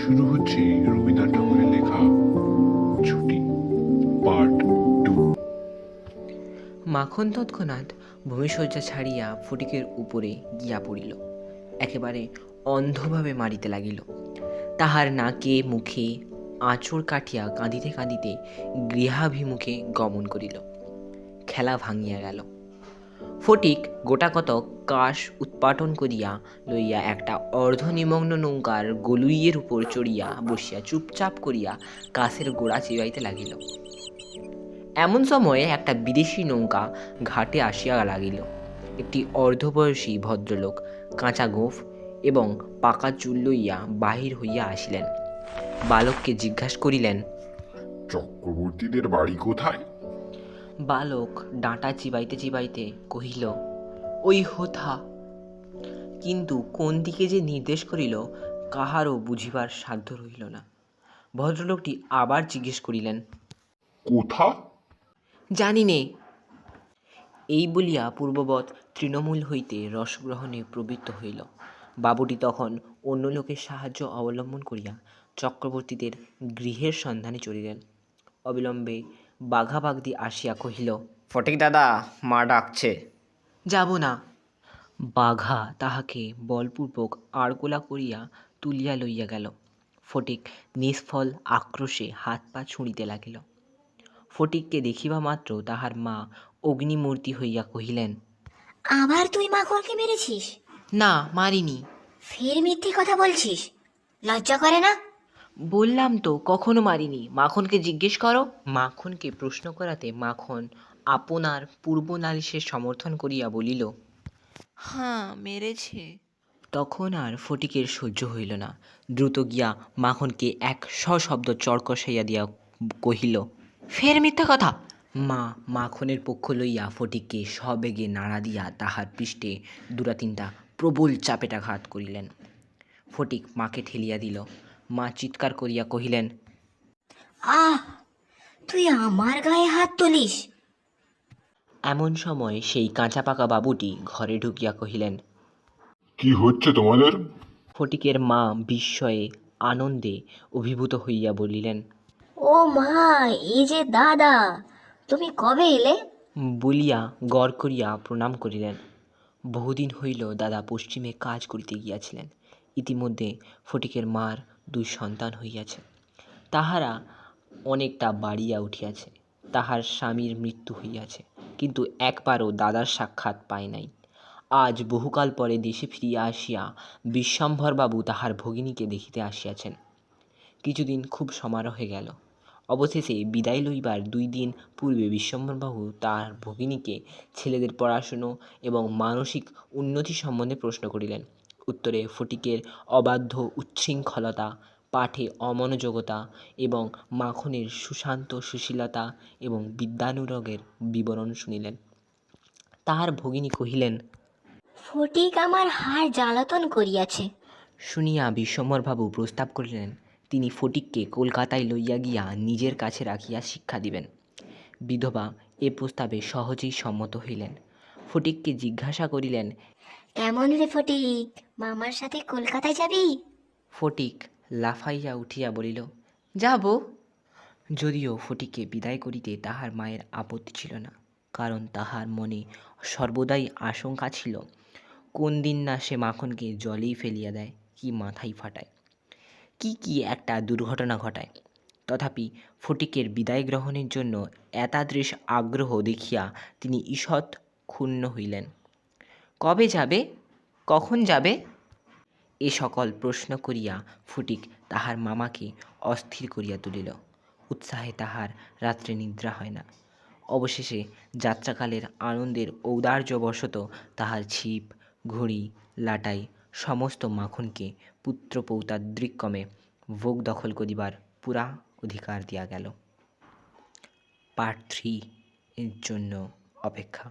শুরু হচ্ছে রবীন্দ্রনাথ ঠাকুরের লেখা ছুটি পার্ট 2। মাখন তৎক্ষণাৎ ভূমিশয্যা ছাড়িয়া ফটিকের উপরে গিয়া পড়িল, একেবারে অন্ধভাবে মারিতে লাগিল। তাহার নাকে মুখে আঁচড় কাটিয়া কাঁদিতে কাঁদিতে গৃহাভিমুখে গমন করিল। খেলা ভাঙিয়া গেল। ফটিক গোটাকতক কাশ উৎপাটন করিয়া লইয়া একটা অর্ধনিমগ্ন নৌকার গলুইয়ের উপর চড়িয়া বসিয়া চুপচাপ করিয়া কাশের গোড়া চিবাইতে লাগিল। এমন সময়ে একটা বিদেশি নৌকা ঘাটে আসিয়া লাগিল। একটি অর্ধবয়সী ভদ্রলোক কাঁচা গোঁফ এবং পাকা চুল লইয়া বাহির হইয়া আসিলেন। বালককে জিজ্ঞাসা করিলেন, চক্রবর্তীদের বাড়ি কোথায়? বালক ডাঁটা চিবাইতে চিবাইতে কহিল, ওই হোথা। কিন্তু কোন দিকে যে নির্দেশ করিল কাহারও বুঝিবার সাধ্য রহিল না। ভদ্রলোকটি আবার জিজ্ঞেস করিলেন, কোথা? জানি নে। এই বলিয়া পূর্ববৎ তৃণমূল হইতে রসগ্রহণে প্রবৃত্ত হইল। বাবুটি তখন অন্য লোকের সাহায্য অবলম্বন করিয়া চক্রবর্তীদের গৃহের সন্ধানে চলিলেন। অবিলম্বে বাঘাবাগদি আসিয়া কহিল, ফটিক দাদা, মা ডাকছে। যাব না। বাঘা তাহাকে বলপূর্বক আড়গোলা করিয়া তুলিয়া লইয়া গেল। ফটিক নিষ্ফল আক্রোশে হাত পা ছুঁড়িতে লাগিল। ফটিককে দেখিবা মাত্র তাহার মা অগ্নিমূর্তি হইয়া কহিলেন, আবার তুই মাখনকে মেরেছিস? না, মারিনি। ফের মিথ্যে কথা বলছিস, লজ্জা করে না? বললাম তো কখনো মারিনি। মাখনকে জিজ্ঞেস করো। মাখনকে প্রশ্ন করাতে মাখন আপনার পূর্ব নালিশের সমর্থন করিয়া বলিল, হ্যাঁ, মেরেছে। তখন আর ফটিকের সহ্য হইল না। দ্রুত গিয়া মাখনকে এক সশব্দ চড় কষাইয়া দিয়া কহিল, ফের মিথ্যা কথা। মা মাখনের পক্ষ লইয়া ফটিককে সবেগে নাড়া দিয়া তাহার পৃষ্ঠে দুটা তিনটা প্রবল চাপেটাঘাত করিলেন। ফটিক মাকে ঠেলিয়া দিল। মা চিৎকার করিয়া কহিলেন, আহ, তুই আমার গায়ে হাত তুলিস? এমন সময় সেই কাঁচা পাকা বাবুটি ঘরে ঢুকিয়া কহিলেন, কি হচ্ছে তোমাদের? ফটিকের মা বিস্ময়ে আনন্দে অভিভূত হইয়া বলিলেন, ও মা, এই যে দাদা, তুমি কবে এলে? বলিয়া গড় করিয়া প্রণাম করিলেন। বহুদিন হইল দাদা পশ্চিমে কাজ করিতে গিয়াছিলেন। ইতিমধ্যে ফটিকের মার 2 সন্তান হইয়াছে। তাহারা অনেকটা বাড়িয়া উঠিয়াছে। তাহার স্বামীর মৃত্যু হইয়াছে, কিন্তু একবারও দাদার সাক্ষাৎ পায় নাই। আজ বহুকাল পরে দেশে ফিরিয়া আসিয়া বিশ্বম্ভরবাবু তাহার ভগিনীকে দেখিতে আসিয়াছেন। কিছুদিন খুব সমারোহে গেল। অবশেষে বিদায় লইবার 2 দিন পূর্বে বিশ্বম্ভরবাবু তাঁর ভগিনীকে ছেলেদের পড়াশুনো এবং মানসিক উন্নতি সম্বন্ধে প্রশ্ন করিলেন। উত্তরে ফটিকের অবাধ্য উচ্ছৃঙ্খলতা, পাঠে অমনোযোগতা এবং মাখনের সুশান্ত সুশীলতা এবং বিদ্যানুরাগের বিবরণ শুনিলেন। তাহার ভগিনী কহিলেন, ফটিক আমার হাড় জ্বালাতন করিয়াছে। শুনিয়া বিশ্বম্ভরবাবু প্রস্তাব করিলেন তিনি ফটিককে কলকাতায় লইয়া গিয়া নিজের কাছে রাখিয়া শিক্ষা দিবেন। বিধবা এ প্রস্তাবে সহজেই সম্মত হইলেন। ফটিককে জিজ্ঞাসা করিলেন, কেমন রে ফটিক, মামার সাথে কলকাতায় যাবি? ফটিক লাফাইয়া উঠিয়া বলিল, যাব। যদিও ফটিককে বিদায় করিতে তাহার মায়ের আপত্তি ছিল না, কারণ তাহার মনে সর্বদাই আশঙ্কা ছিল কোন দিন না সে মাখনকে জলেই ফেলিয়া দেয় কি মাথায় ফাটায়, কি একটা দুর্ঘটনা ঘটায়। তথাপি ফটিকের বিদায় গ্রহণের জন্য এতাদৃশ আগ্রহ দেখিয়া তিনি ঈষৎ ক্ষুণ্ণ হইলেন। কবে যাবে? কখন যাবে? এ সকল প্রশ্ন করিয়া ফটিক তাহার মামাকে অস্থির করিয়া তুলিল। উৎসাহে তাহার রাত্রে নিদ্রা হয় না। অবশেষে যাত্রাকালের আনন্দের ঔদার্যবশত তাহার ছিপ, ঘুড়ি, লাটাই সমস্ত মাখনকে পুত্রপৌত্রাদিক্রমে ভোগ দখল করিবার পুরা অধিকার দিয়া গেল। পার্ট 3 এর জন্য অপেক্ষা।